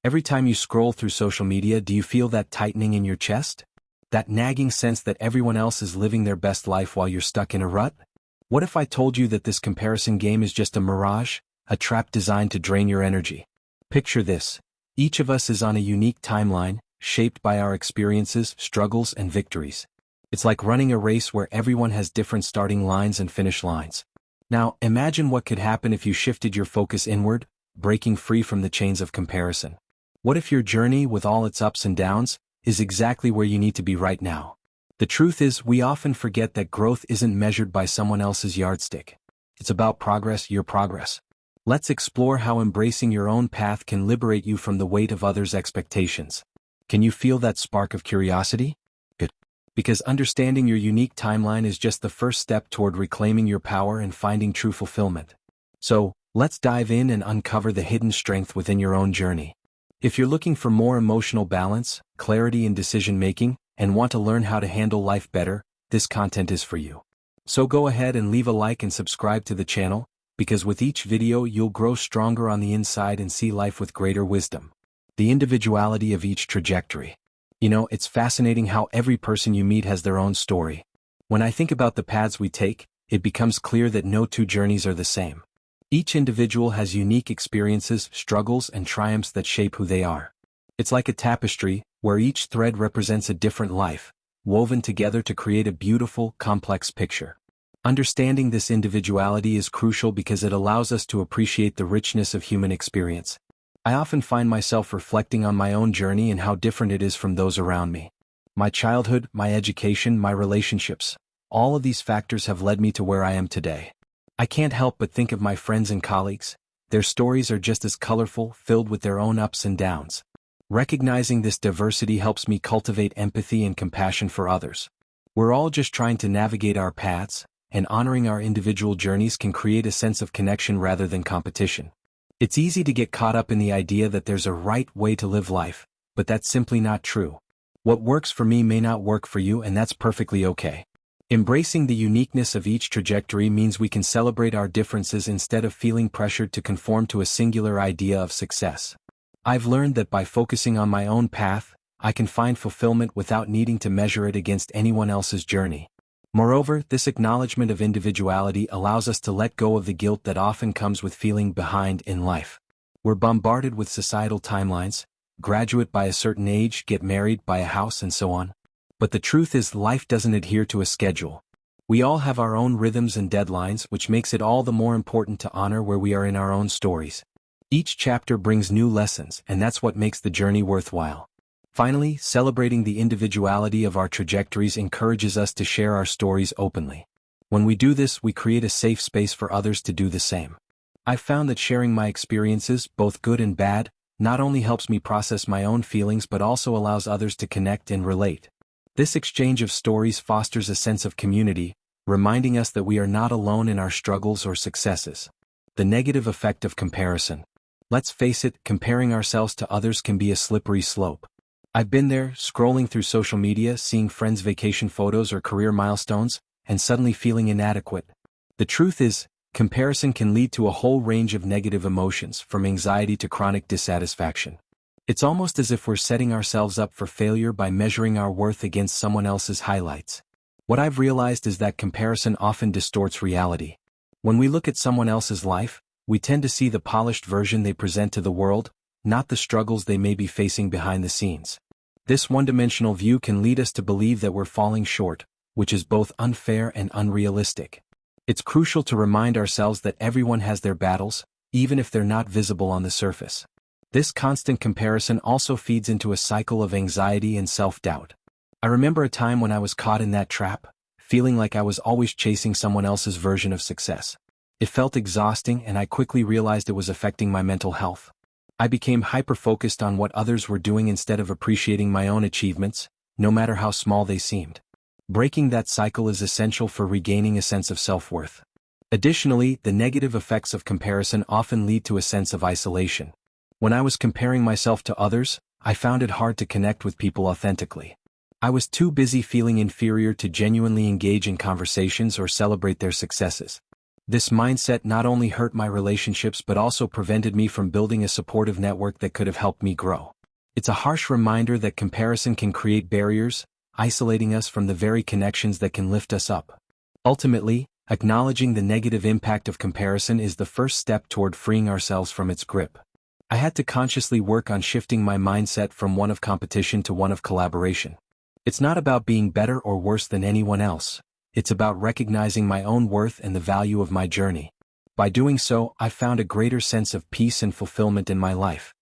Every time you scroll through social media, do you feel that tightening in your chest? That nagging sense that everyone else is living their best life while you're stuck in a rut? What if I told you that this comparison game is just a mirage, a trap designed to drain your energy? Picture this. Each of us is on a unique timeline, shaped by our experiences, struggles, and victories. It's like running a race where everyone has different starting lines and finish lines. Now, imagine what could happen if you shifted your focus inward, breaking free from the chains of comparison. What if your journey, with all its ups and downs, is exactly where you need to be right now? The truth is, we often forget that growth isn't measured by someone else's yardstick. It's about progress, your progress. Let's explore how embracing your own path can liberate you from the weight of others' expectations. Can you feel that spark of curiosity? Good. Because understanding your unique timeline is just the first step toward reclaiming your power and finding true fulfillment. So, let's dive in and uncover the hidden strength within your own journey. If you're looking for more emotional balance, clarity in decision-making, and want to learn how to handle life better, this content is for you. So go ahead and leave a like and subscribe to the channel, because with each video you'll grow stronger on the inside and see life with greater wisdom. The individuality of each trajectory. You know, it's fascinating how every person you meet has their own story. When I think about the paths we take, it becomes clear that no two journeys are the same. Each individual has unique experiences, struggles, and triumphs that shape who they are. It's like a tapestry, where each thread represents a different life, woven together to create a beautiful, complex picture. Understanding this individuality is crucial because it allows us to appreciate the richness of human experience. I often find myself reflecting on my own journey and how different it is from those around me. My childhood, my education, my relationships, all of these factors have led me to where I am today. I can't help but think of my friends and colleagues. Their stories are just as colorful, filled with their own ups and downs. Recognizing this diversity helps me cultivate empathy and compassion for others. We're all just trying to navigate our paths, and honoring our individual journeys can create a sense of connection rather than competition. It's easy to get caught up in the idea that there's a right way to live life, but that's simply not true. What works for me may not work for you, and that's perfectly okay. Embracing the uniqueness of each trajectory means we can celebrate our differences instead of feeling pressured to conform to a singular idea of success. I've learned that by focusing on my own path, I can find fulfillment without needing to measure it against anyone else's journey. Moreover, this acknowledgement of individuality allows us to let go of the guilt that often comes with feeling behind in life. We're bombarded with societal timelines: graduate by a certain age, get married, buy a house, and so on. But the truth is, life doesn't adhere to a schedule. We all have our own rhythms and deadlines, which makes it all the more important to honor where we are in our own stories. Each chapter brings new lessons, and that's what makes the journey worthwhile. Finally, celebrating the individuality of our trajectories encourages us to share our stories openly. When we do this, we create a safe space for others to do the same. I've found that sharing my experiences, both good and bad, not only helps me process my own feelings but also allows others to connect and relate. This exchange of stories fosters a sense of community, reminding us that we are not alone in our struggles or successes. The negative effect of comparison. Let's face it, comparing ourselves to others can be a slippery slope. I've been there, scrolling through social media, seeing friends' vacation photos or career milestones, and suddenly feeling inadequate. The truth is, comparison can lead to a whole range of negative emotions, from anxiety to chronic dissatisfaction. It's almost as if we're setting ourselves up for failure by measuring our worth against someone else's highlights. What I've realized is that comparison often distorts reality. When we look at someone else's life, we tend to see the polished version they present to the world, not the struggles they may be facing behind the scenes. This one-dimensional view can lead us to believe that we're falling short, which is both unfair and unrealistic. It's crucial to remind ourselves that everyone has their battles, even if they're not visible on the surface. This constant comparison also feeds into a cycle of anxiety and self-doubt. I remember a time when I was caught in that trap, feeling like I was always chasing someone else's version of success. It felt exhausting, and I quickly realized it was affecting my mental health. I became hyper-focused on what others were doing instead of appreciating my own achievements, no matter how small they seemed. Breaking that cycle is essential for regaining a sense of self-worth. Additionally, the negative effects of comparison often lead to a sense of isolation. When I was comparing myself to others, I found it hard to connect with people authentically. I was too busy feeling inferior to genuinely engage in conversations or celebrate their successes. This mindset not only hurt my relationships but also prevented me from building a supportive network that could have helped me grow. It's a harsh reminder that comparison can create barriers, isolating us from the very connections that can lift us up. Ultimately, acknowledging the negative impact of comparison is the first step toward freeing ourselves from its grip. I had to consciously work on shifting my mindset from one of competition to one of collaboration. It's not about being better or worse than anyone else. It's about recognizing my own worth and the value of my journey. By doing so, I found a greater sense of peace and fulfillment in my life.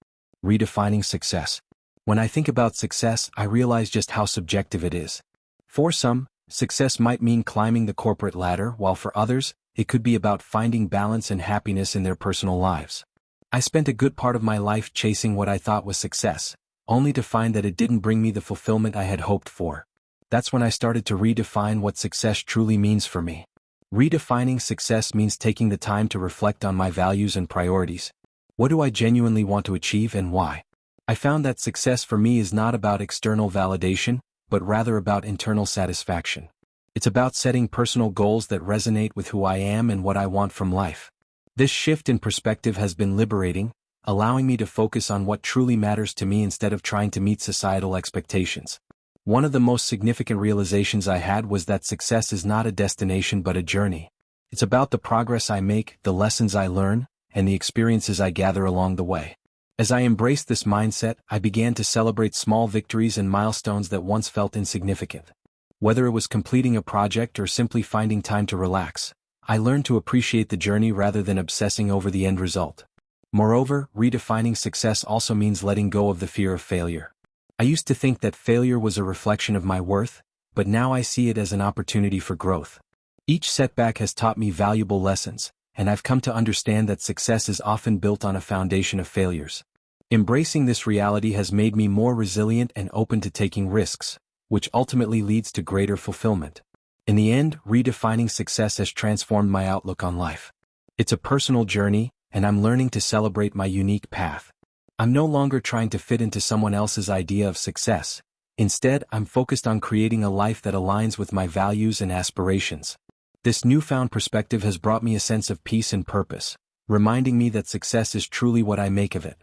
Redefining success. When I think about success, I realize just how subjective it is. For some, success might mean climbing the corporate ladder, while for others, it could be about finding balance and happiness in their personal lives. I spent a good part of my life chasing what I thought was success, only to find that it didn't bring me the fulfillment I had hoped for. That's when I started to redefine what success truly means for me. Redefining success means taking the time to reflect on my values and priorities. What do I genuinely want to achieve and why? I found that success for me is not about external validation, but rather about internal satisfaction. It's about setting personal goals that resonate with who I am and what I want from life. This shift in perspective has been liberating, allowing me to focus on what truly matters to me instead of trying to meet societal expectations. One of the most significant realizations I had was that success is not a destination but a journey. It's about the progress I make, the lessons I learn, and the experiences I gather along the way. As I embraced this mindset, I began to celebrate small victories and milestones that once felt insignificant. Whether it was completing a project or simply finding time to relax, I learned to appreciate the journey rather than obsessing over the end result. Moreover, redefining success also means letting go of the fear of failure. I used to think that failure was a reflection of my worth, but now I see it as an opportunity for growth. Each setback has taught me valuable lessons, and I've come to understand that success is often built on a foundation of failures. Embracing this reality has made me more resilient and open to taking risks, which ultimately leads to greater fulfillment. In the end, redefining success has transformed my outlook on life. It's a personal journey, and I'm learning to celebrate my unique path. I'm no longer trying to fit into someone else's idea of success. Instead, I'm focused on creating a life that aligns with my values and aspirations. This newfound perspective has brought me a sense of peace and purpose, reminding me that success is truly what I make of it.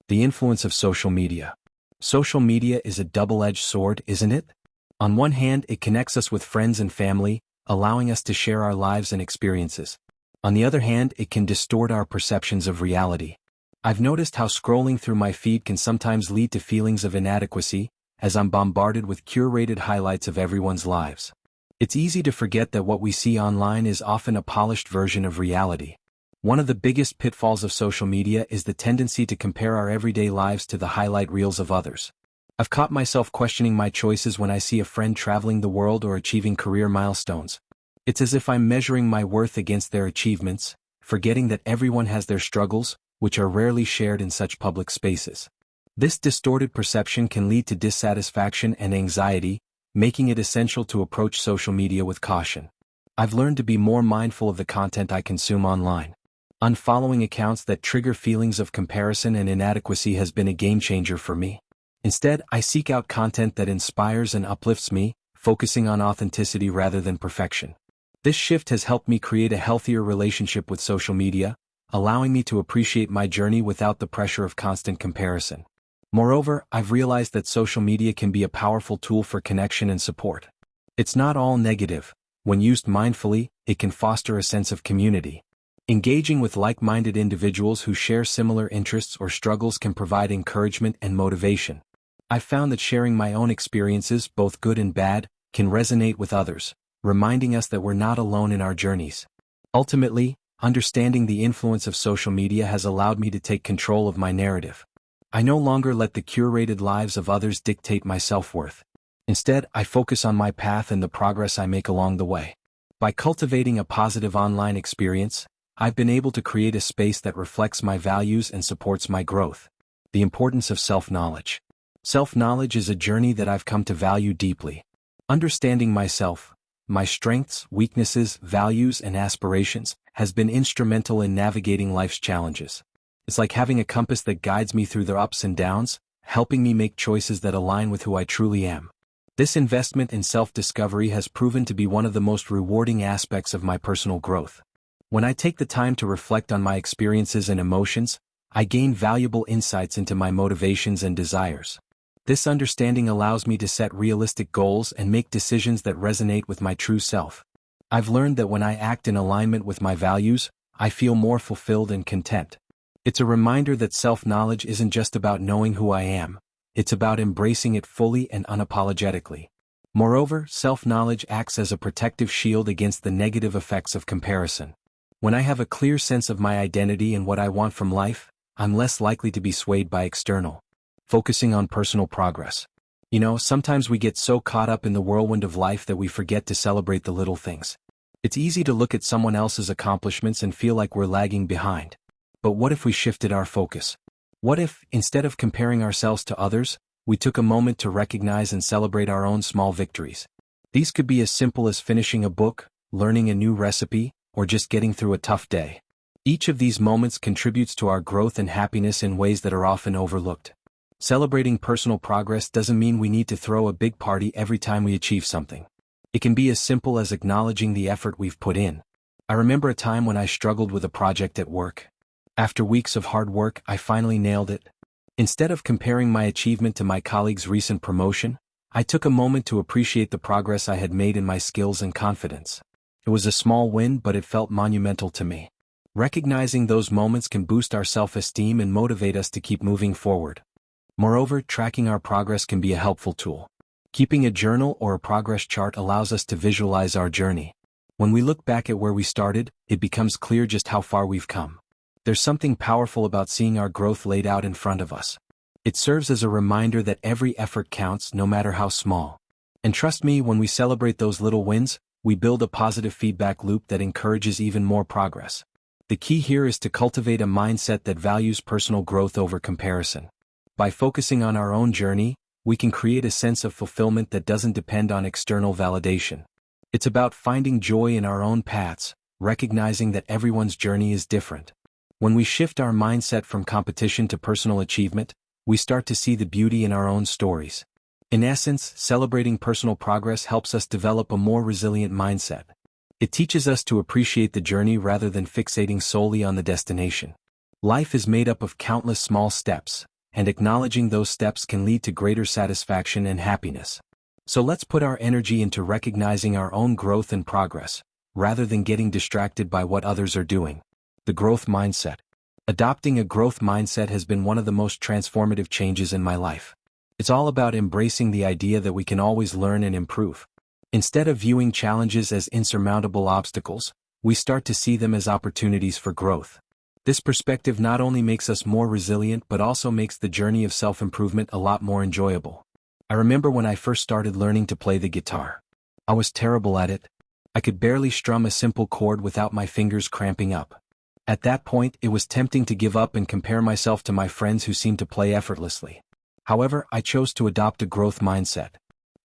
The influence of social media. Social media is a double-edged sword, isn't it? On one hand, it connects us with friends and family, allowing us to share our lives and experiences. On the other hand, it can distort our perceptions of reality. I've noticed how scrolling through my feed can sometimes lead to feelings of inadequacy, as I'm bombarded with curated highlights of everyone's lives. It's easy to forget that what we see online is often a polished version of reality. One of the biggest pitfalls of social media is the tendency to compare our everyday lives to the highlight reels of others. I've caught myself questioning my choices when I see a friend traveling the world or achieving career milestones. It's as if I'm measuring my worth against their achievements, forgetting that everyone has their struggles, which are rarely shared in such public spaces. This distorted perception can lead to dissatisfaction and anxiety, making it essential to approach social media with caution. I've learned to be more mindful of the content I consume online. Unfollowing accounts that trigger feelings of comparison and inadequacy has been a game-changer for me. Instead, I seek out content that inspires and uplifts me, focusing on authenticity rather than perfection. This shift has helped me create a healthier relationship with social media, allowing me to appreciate my journey without the pressure of constant comparison. Moreover, I've realized that social media can be a powerful tool for connection and support. It's not all negative. When used mindfully, it can foster a sense of community. Engaging with like-minded individuals who share similar interests or struggles can provide encouragement and motivation. I've found that sharing my own experiences, both good and bad, can resonate with others, reminding us that we're not alone in our journeys. Ultimately, understanding the influence of social media has allowed me to take control of my narrative. I no longer let the curated lives of others dictate my self-worth. Instead, I focus on my path and the progress I make along the way. By cultivating a positive online experience, I've been able to create a space that reflects my values and supports my growth. The importance of self-knowledge. Self-knowledge is a journey that I've come to value deeply. Understanding myself, my strengths, weaknesses, values, and aspirations, has been instrumental in navigating life's challenges. It's like having a compass that guides me through the ups and downs, helping me make choices that align with who I truly am. This investment in self-discovery has proven to be one of the most rewarding aspects of my personal growth. When I take the time to reflect on my experiences and emotions, I gain valuable insights into my motivations and desires. This understanding allows me to set realistic goals and make decisions that resonate with my true self. I've learned that when I act in alignment with my values, I feel more fulfilled and content. It's a reminder that self-knowledge isn't just about knowing who I am, it's about embracing it fully and unapologetically. Moreover, self-knowledge acts as a protective shield against the negative effects of comparison. When I have a clear sense of my identity and what I want from life, I'm less likely to be swayed by external. Focusing on personal progress. Sometimes we get so caught up in the whirlwind of life that we forget to celebrate the little things. It's easy to look at someone else's accomplishments and feel like we're lagging behind. But what if we shifted our focus? What if, instead of comparing ourselves to others, we took a moment to recognize and celebrate our own small victories? These could be as simple as finishing a book, learning a new recipe, or just getting through a tough day. Each of these moments contributes to our growth and happiness in ways that are often overlooked. Celebrating personal progress doesn't mean we need to throw a big party every time we achieve something. It can be as simple as acknowledging the effort we've put in. I remember a time when I struggled with a project at work. After weeks of hard work, I finally nailed it. Instead of comparing my achievement to my colleague's recent promotion, I took a moment to appreciate the progress I had made in my skills and confidence. It was a small win, but it felt monumental to me. Recognizing those moments can boost our self-esteem and motivate us to keep moving forward. Moreover, tracking our progress can be a helpful tool. Keeping a journal or a progress chart allows us to visualize our journey. When we look back at where we started, it becomes clear just how far we've come. There's something powerful about seeing our growth laid out in front of us. It serves as a reminder that every effort counts, no matter how small. And trust me, when we celebrate those little wins, we build a positive feedback loop that encourages even more progress. The key here is to cultivate a mindset that values personal growth over comparison. By focusing on our own journey, we can create a sense of fulfillment that doesn't depend on external validation. It's about finding joy in our own paths, recognizing that everyone's journey is different. When we shift our mindset from competition to personal achievement, we start to see the beauty in our own stories. In essence, celebrating personal progress helps us develop a more resilient mindset. It teaches us to appreciate the journey rather than fixating solely on the destination. Life is made up of countless small steps, and acknowledging those steps can lead to greater satisfaction and happiness. So let's put our energy into recognizing our own growth and progress, rather than getting distracted by what others are doing. The growth mindset. Adopting a growth mindset has been one of the most transformative changes in my life. It's all about embracing the idea that we can always learn and improve. Instead of viewing challenges as insurmountable obstacles, we start to see them as opportunities for growth. This perspective not only makes us more resilient but also makes the journey of self-improvement a lot more enjoyable. I remember when I first started learning to play the guitar. I was terrible at it. I could barely strum a simple chord without my fingers cramping up. At that point, it was tempting to give up and compare myself to my friends who seemed to play effortlessly. However, I chose to adopt a growth mindset.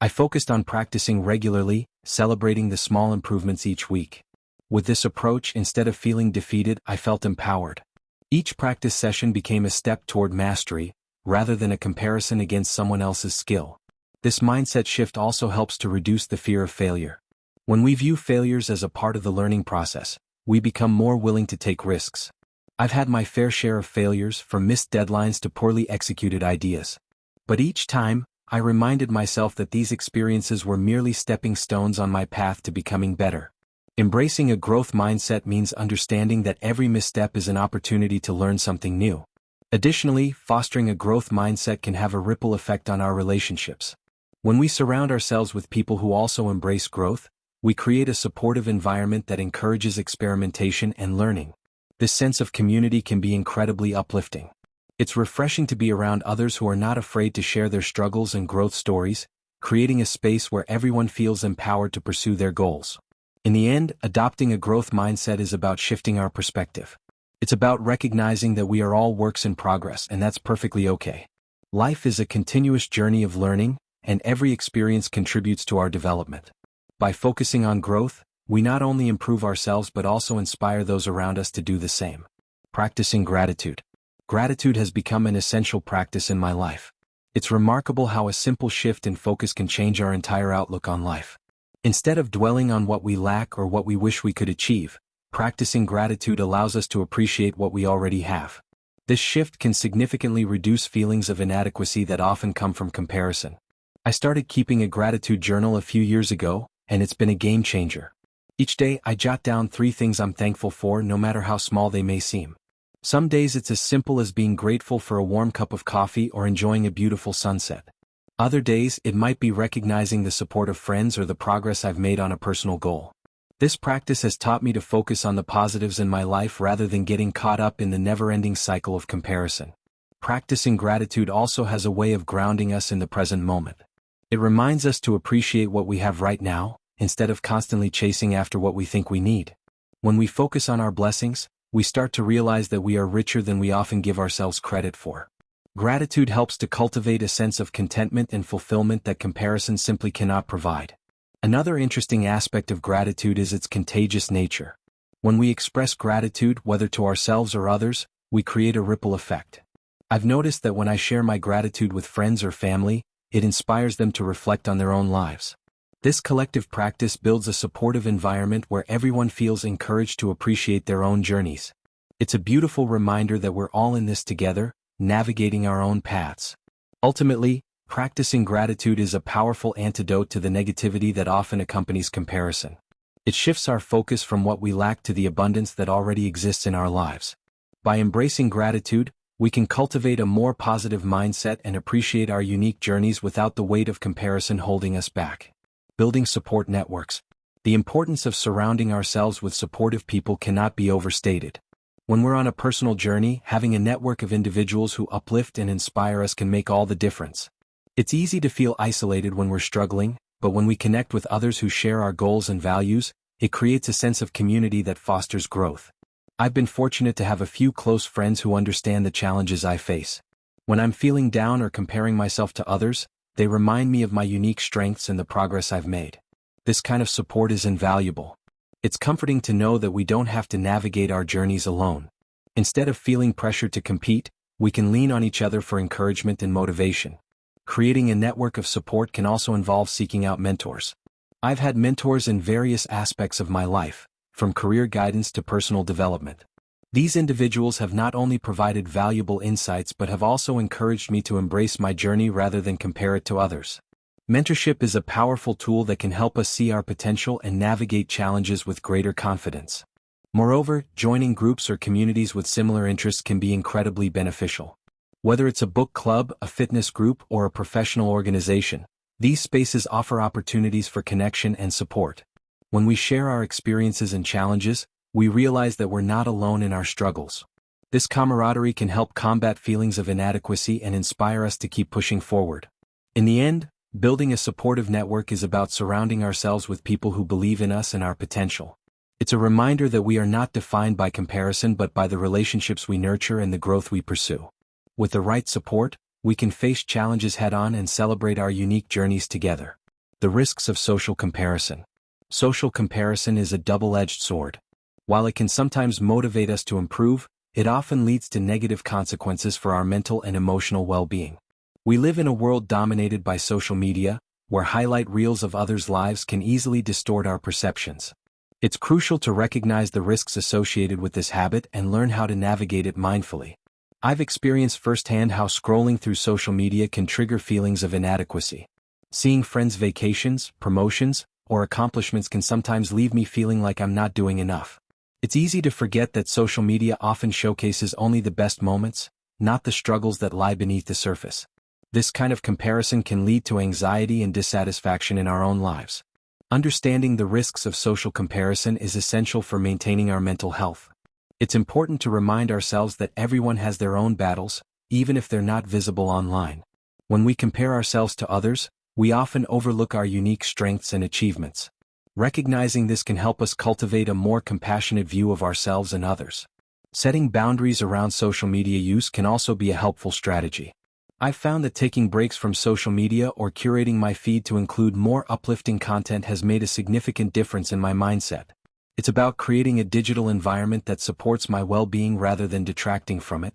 I focused on practicing regularly, celebrating the small improvements each week. With this approach, instead of feeling defeated, I felt empowered. Each practice session became a step toward mastery, rather than a comparison against someone else's skill. This mindset shift also helps to reduce the fear of failure. When we view failures as a part of the learning process, we become more willing to take risks. I've had my fair share of failures, from missed deadlines to poorly executed ideas. But each time, I reminded myself that these experiences were merely stepping stones on my path to becoming better. Embracing a growth mindset means understanding that every misstep is an opportunity to learn something new. Additionally, fostering a growth mindset can have a ripple effect on our relationships. When we surround ourselves with people who also embrace growth, we create a supportive environment that encourages experimentation and learning. This sense of community can be incredibly uplifting. It's refreshing to be around others who are not afraid to share their struggles and growth stories, creating a space where everyone feels empowered to pursue their goals. In the end, adopting a growth mindset is about shifting our perspective. It's about recognizing that we are all works in progress, and that's perfectly okay. Life is a continuous journey of learning, and every experience contributes to our development. By focusing on growth, we not only improve ourselves but also inspire those around us to do the same. Practicing gratitude. Gratitude has become an essential practice in my life. It's remarkable how a simple shift in focus can change our entire outlook on life. Instead of dwelling on what we lack or what we wish we could achieve, Practicing gratitude allows us to appreciate what we already have. This shift can significantly reduce feelings of inadequacy that often come from comparison. I started keeping a gratitude journal a few years ago, and it's been a game changer. Each day I jot down 3 things I'm thankful for, no matter how small they may seem. Some days it's as simple as being grateful for a warm cup of coffee or enjoying a beautiful sunset. Other days it might be recognizing the support of friends or the progress I've made on a personal goal. This practice has taught me to focus on the positives in my life rather than getting caught up in the never-ending cycle of comparison. Practicing gratitude also has a way of grounding us in the present moment. It reminds us to appreciate what we have right now, instead of constantly chasing after what we think we need. When we focus on our blessings, we start to realize that we are richer than we often give ourselves credit for. Gratitude helps to cultivate a sense of contentment and fulfillment that comparison simply cannot provide. Another interesting aspect of gratitude is its contagious nature. When we express gratitude, whether to ourselves or others, we create a ripple effect. I've noticed that when I share my gratitude with friends or family, it inspires them to reflect on their own lives. This collective practice builds a supportive environment where everyone feels encouraged to appreciate their own journeys. It's a beautiful reminder that we're all in this together, navigating our own paths. Ultimately, practicing gratitude is a powerful antidote to the negativity that often accompanies comparison. It shifts our focus from what we lack to the abundance that already exists in our lives. By embracing gratitude, we can cultivate a more positive mindset and appreciate our unique journeys without the weight of comparison holding us back. Building support networks. The importance of surrounding ourselves with supportive people cannot be overstated. When we're on a personal journey, having a network of individuals who uplift and inspire us can make all the difference. It's easy to feel isolated when we're struggling, but when we connect with others who share our goals and values, it creates a sense of community that fosters growth. I've been fortunate to have a few close friends who understand the challenges I face. When I'm feeling down or comparing myself to others, they remind me of my unique strengths and the progress I've made. This kind of support is invaluable. It's comforting to know that we don't have to navigate our journeys alone. Instead of feeling pressured to compete, we can lean on each other for encouragement and motivation. Creating a network of support can also involve seeking out mentors. I've had mentors in various aspects of my life, from career guidance to personal development. These individuals have not only provided valuable insights but have also encouraged me to embrace my journey rather than compare it to others. Mentorship is a powerful tool that can help us see our potential and navigate challenges with greater confidence. Moreover, joining groups or communities with similar interests can be incredibly beneficial. Whether it's a book club, a fitness group, or a professional organization, these spaces offer opportunities for connection and support. When we share our experiences and challenges, we realize that we're not alone in our struggles. This camaraderie can help combat feelings of inadequacy and inspire us to keep pushing forward. In the end, building a supportive network is about surrounding ourselves with people who believe in us and our potential. It's a reminder that we are not defined by comparison but by the relationships we nurture and the growth we pursue. With the right support, we can face challenges head-on and celebrate our unique journeys together. The risks of social comparison. Social comparison is a double-edged sword. While it can sometimes motivate us to improve, it often leads to negative consequences for our mental and emotional well-being. We live in a world dominated by social media, where highlight reels of others' lives can easily distort our perceptions. It's crucial to recognize the risks associated with this habit and learn how to navigate it mindfully. I've experienced firsthand how scrolling through social media can trigger feelings of inadequacy. Seeing friends' vacations, promotions, or accomplishments can sometimes leave me feeling like I'm not doing enough. It's easy to forget that social media often showcases only the best moments, not the struggles that lie beneath the surface. This kind of comparison can lead to anxiety and dissatisfaction in our own lives. Understanding the risks of social comparison is essential for maintaining our mental health. It's important to remind ourselves that everyone has their own battles, even if they're not visible online. When we compare ourselves to others, we often overlook our unique strengths and achievements. Recognizing this can help us cultivate a more compassionate view of ourselves and others. Setting boundaries around social media use can also be a helpful strategy. I've found that taking breaks from social media or curating my feed to include more uplifting content has made a significant difference in my mindset. It's about creating a digital environment that supports my well-being rather than detracting from it.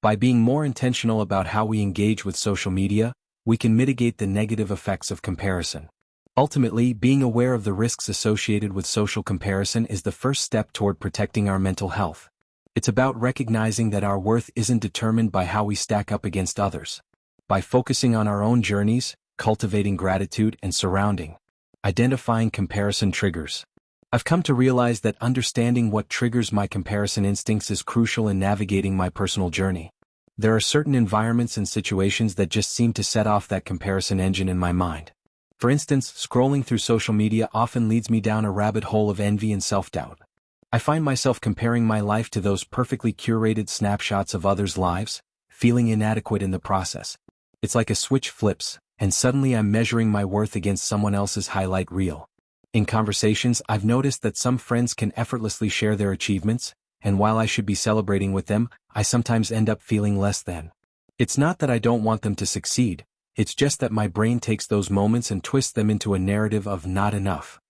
By being more intentional about how we engage with social media, we can mitigate the negative effects of comparison. Ultimately, being aware of the risks associated with social comparison is the first step toward protecting our mental health. It's about recognizing that our worth isn't determined by how we stack up against others. By focusing on our own journeys, cultivating gratitude and identifying comparison triggers. I've come to realize that understanding what triggers my comparison instincts is crucial in navigating my personal journey. There are certain environments and situations that just seem to set off that comparison engine in my mind. For instance, scrolling through social media often leads me down a rabbit hole of envy and self-doubt. I find myself comparing my life to those perfectly curated snapshots of others' lives, feeling inadequate in the process. It's like a switch flips, and suddenly I'm measuring my worth against someone else's highlight reel. In conversations, I've noticed that some friends can effortlessly share their achievements, and while I should be celebrating with them, I sometimes end up feeling less than. It's not that I don't want them to succeed, it's just that my brain takes those moments and twists them into a narrative of not enough.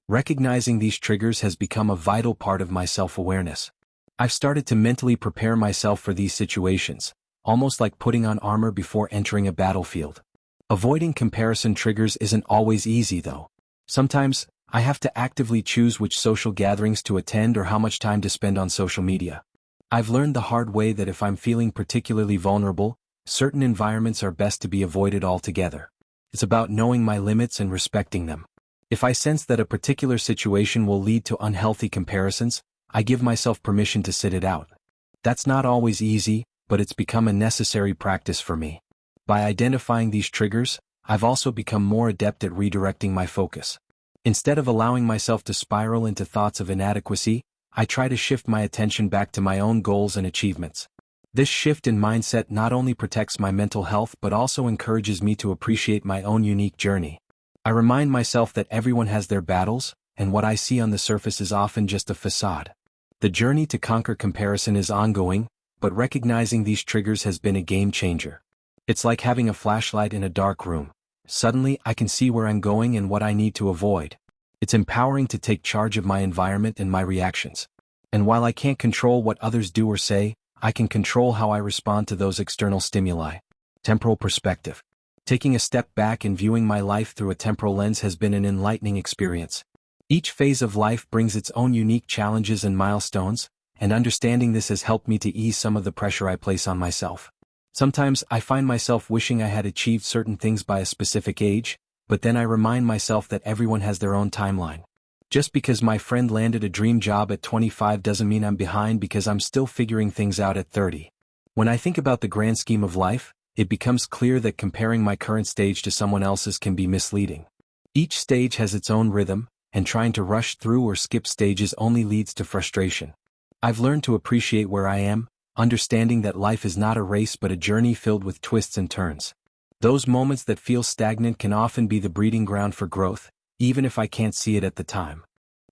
Recognizing these triggers has become a vital part of my self-awareness. I've started to mentally prepare myself for these situations, almost like putting on armor before entering a battlefield. Avoiding comparison triggers isn't always easy though. Sometimes, I have to actively choose which social gatherings to attend or how much time to spend on social media. I've learned the hard way that if I'm feeling particularly vulnerable, certain environments are best to be avoided altogether. It's about knowing my limits and respecting them. If I sense that a particular situation will lead to unhealthy comparisons, I give myself permission to sit it out. That's not always easy, but it's become a necessary practice for me. By identifying these triggers, I've also become more adept at redirecting my focus. Instead of allowing myself to spiral into thoughts of inadequacy, I try to shift my attention back to my own goals and achievements. This shift in mindset not only protects my mental health but also encourages me to appreciate my own unique journey. I remind myself that everyone has their battles, and what I see on the surface is often just a facade. The journey to conquer comparison is ongoing, but recognizing these triggers has been a game changer. It's like having a flashlight in a dark room. Suddenly, I can see where I'm going and what I need to avoid. It's empowering to take charge of my environment and my reactions. And while I can't control what others do or say, I can control how I respond to those external stimuli. Temporal perspective. Taking a step back and viewing my life through a temporal lens has been an enlightening experience. Each phase of life brings its own unique challenges and milestones, and understanding this has helped me to ease some of the pressure I place on myself. Sometimes I find myself wishing I had achieved certain things by a specific age, but then I remind myself that everyone has their own timeline. Just because my friend landed a dream job at 25 doesn't mean I'm behind because I'm still figuring things out at 30. When I think about the grand scheme of life, it becomes clear that comparing my current stage to someone else's can be misleading. Each stage has its own rhythm, and trying to rush through or skip stages only leads to frustration. I've learned to appreciate where I am, understanding that life is not a race but a journey filled with twists and turns. Those moments that feel stagnant can often be the breeding ground for growth, even if I can't see it at the time.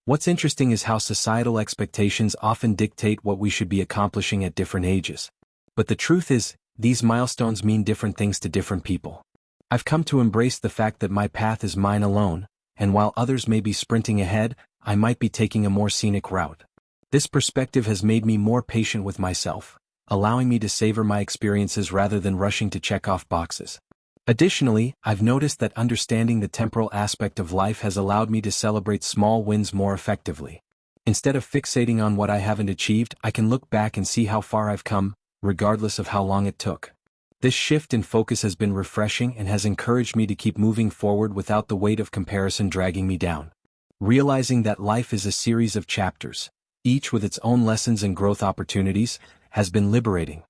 What's interesting is how societal expectations often dictate what we should be accomplishing at different ages. But the truth is, these milestones mean different things to different people. I've come to embrace the fact that my path is mine alone, and while others may be sprinting ahead, I might be taking a more scenic route. This perspective has made me more patient with myself, allowing me to savor my experiences rather than rushing to check off boxes. Additionally, I've noticed that understanding the temporal aspect of life has allowed me to celebrate small wins more effectively. Instead of fixating on what I haven't achieved, I can look back and see how far I've come, regardless of how long it took. This shift in focus has been refreshing and has encouraged me to keep moving forward without the weight of comparison dragging me down. Realizing that life is a series of chapters, each with its own lessons and growth opportunities, has been liberating.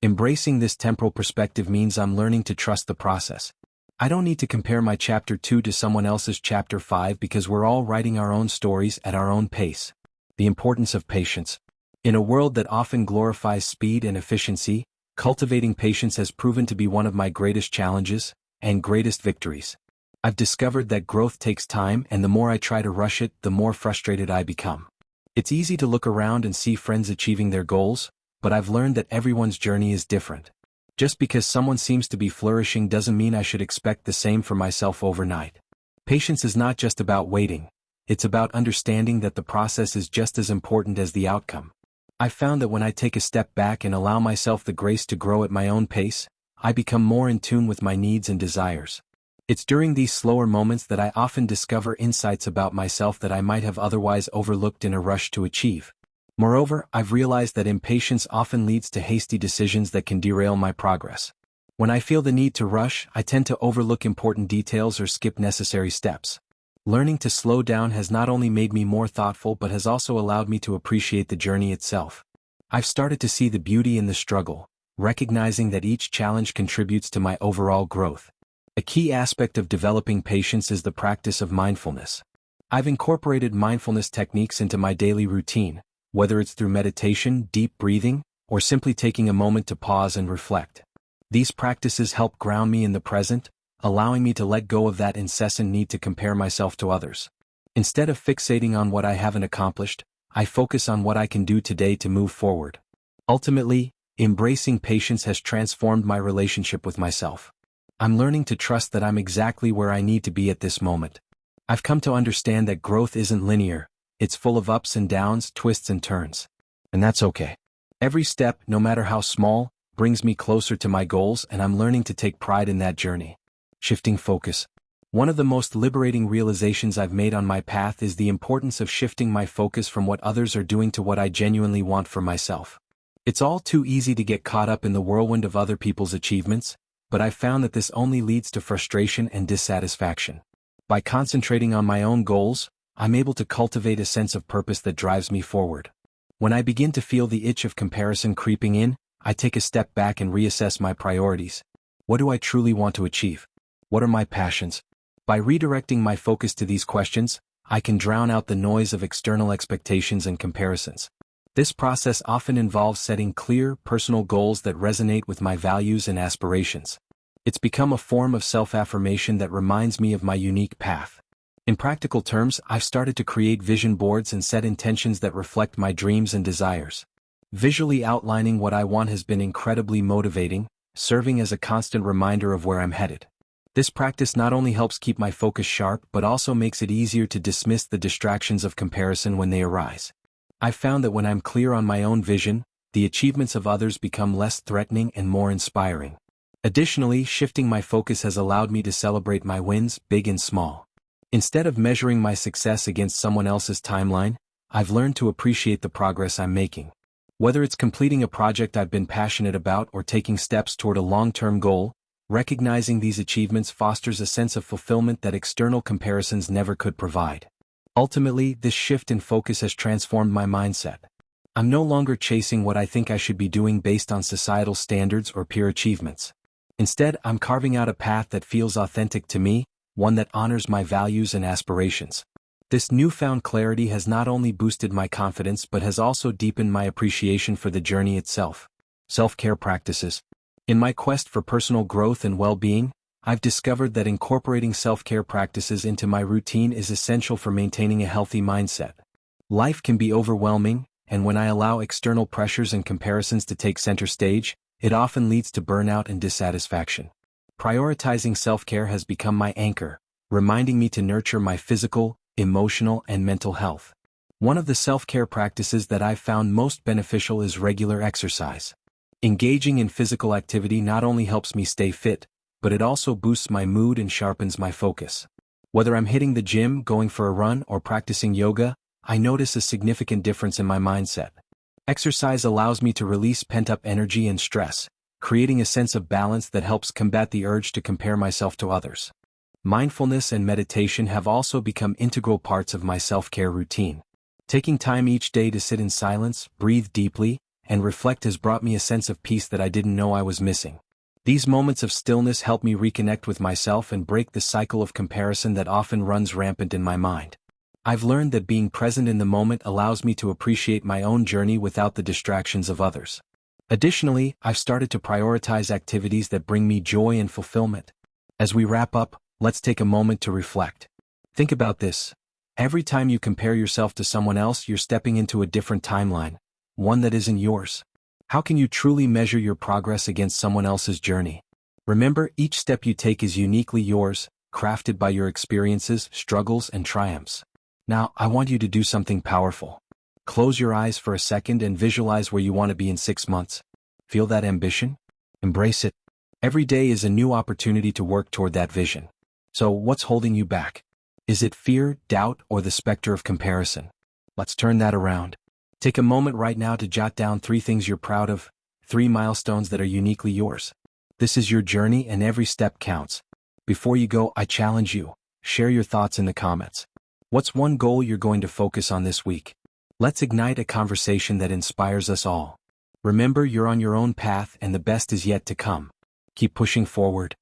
Embracing this temporal perspective means I'm learning to trust the process. I don't need to compare my chapter 2 to someone else's chapter 5 because we're all writing our own stories at our own pace. The importance of patience. In a world that often glorifies speed and efficiency, cultivating patience has proven to be one of my greatest challenges and greatest victories. I've discovered that growth takes time, and the more I try to rush it, the more frustrated I become. It's easy to look around and see friends achieving their goals, but I've learned that everyone's journey is different. Just because someone seems to be flourishing doesn't mean I should expect the same for myself overnight. Patience is not just about waiting, it's about understanding that the process is just as important as the outcome. I've found that when I take a step back and allow myself the grace to grow at my own pace, I become more in tune with my needs and desires. It's during these slower moments that I often discover insights about myself that I might have otherwise overlooked in a rush to achieve. Moreover, I've realized that impatience often leads to hasty decisions that can derail my progress. When I feel the need to rush, I tend to overlook important details or skip necessary steps. Learning to slow down has not only made me more thoughtful but has also allowed me to appreciate the journey itself. I've started to see the beauty in the struggle, recognizing that each challenge contributes to my overall growth. A key aspect of developing patience is the practice of mindfulness. I've incorporated mindfulness techniques into my daily routine, whether it's through meditation, deep breathing, or simply taking a moment to pause and reflect. These practices help ground me in the present, allowing me to let go of that incessant need to compare myself to others. Instead of fixating on what I haven't accomplished, I focus on what I can do today to move forward. Ultimately, embracing patience has transformed my relationship with myself. I'm learning to trust that I'm exactly where I need to be at this moment. I've come to understand that growth isn't linear, it's full of ups and downs, twists and turns. And that's okay. Every step, no matter how small, brings me closer to my goals, and I'm learning to take pride in that journey. Shifting focus. One of the most liberating realizations I've made on my path is the importance of shifting my focus from what others are doing to what I genuinely want for myself. It's all too easy to get caught up in the whirlwind of other people's achievements, but I've found that this only leads to frustration and dissatisfaction. By concentrating on my own goals, I'm able to cultivate a sense of purpose that drives me forward. When I begin to feel the itch of comparison creeping in, I take a step back and reassess my priorities. What do I truly want to achieve? What are my passions? By redirecting my focus to these questions, I can drown out the noise of external expectations and comparisons. This process often involves setting clear, personal goals that resonate with my values and aspirations. It's become a form of self-affirmation that reminds me of my unique path. In practical terms, I've started to create vision boards and set intentions that reflect my dreams and desires. Visually outlining what I want has been incredibly motivating, serving as a constant reminder of where I'm headed. This practice not only helps keep my focus sharp but also makes it easier to dismiss the distractions of comparison when they arise. I've found that when I'm clear on my own vision, the achievements of others become less threatening and more inspiring. Additionally, shifting my focus has allowed me to celebrate my wins, big and small. Instead of measuring my success against someone else's timeline, I've learned to appreciate the progress I'm making. Whether it's completing a project I've been passionate about or taking steps toward a long-term goal, recognizing these achievements fosters a sense of fulfillment that external comparisons never could provide. Ultimately, this shift in focus has transformed my mindset. I'm no longer chasing what I think I should be doing based on societal standards or peer achievements. Instead, I'm carving out a path that feels authentic to me, one that honors my values and aspirations. This newfound clarity has not only boosted my confidence but has also deepened my appreciation for the journey itself. Self-care practices. In my quest for personal growth and well-being, I've discovered that incorporating self-care practices into my routine is essential for maintaining a healthy mindset. Life can be overwhelming, and when I allow external pressures and comparisons to take center stage, it often leads to burnout and dissatisfaction. Prioritizing self-care has become my anchor, reminding me to nurture my physical, emotional, and mental health. One of the self-care practices that I've found most beneficial is regular exercise. Engaging in physical activity not only helps me stay fit, but it also boosts my mood and sharpens my focus. Whether I'm hitting the gym, going for a run, or practicing yoga, I notice a significant difference in my mindset. Exercise allows me to release pent-up energy and stress, creating a sense of balance that helps combat the urge to compare myself to others. Mindfulness and meditation have also become integral parts of my self-care routine. Taking time each day to sit in silence, breathe deeply, and reflect has brought me a sense of peace that I didn't know I was missing. These moments of stillness help me reconnect with myself and break the cycle of comparison that often runs rampant in my mind. I've learned that being present in the moment allows me to appreciate my own journey without the distractions of others. Additionally, I've started to prioritize activities that bring me joy and fulfillment. As we wrap up, let's take a moment to reflect. Think about this. Every time you compare yourself to someone else, you're stepping into a different timeline, one that isn't yours. How can you truly measure your progress against someone else's journey? Remember, each step you take is uniquely yours, crafted by your experiences, struggles, and triumphs. Now, I want you to do something powerful. Close your eyes for a second and visualize where you want to be in 6 months. Feel that ambition? Embrace it. Every day is a new opportunity to work toward that vision. So what's holding you back? Is it fear, doubt, or the specter of comparison? Let's turn that around. Take a moment right now to jot down 3 things you're proud of, 3 milestones that are uniquely yours. This is your journey and every step counts. Before you go, I challenge you. Share your thoughts in the comments. What's one goal you're going to focus on this week? Let's ignite a conversation that inspires us all. Remember, you're on your own path and the best is yet to come. Keep pushing forward.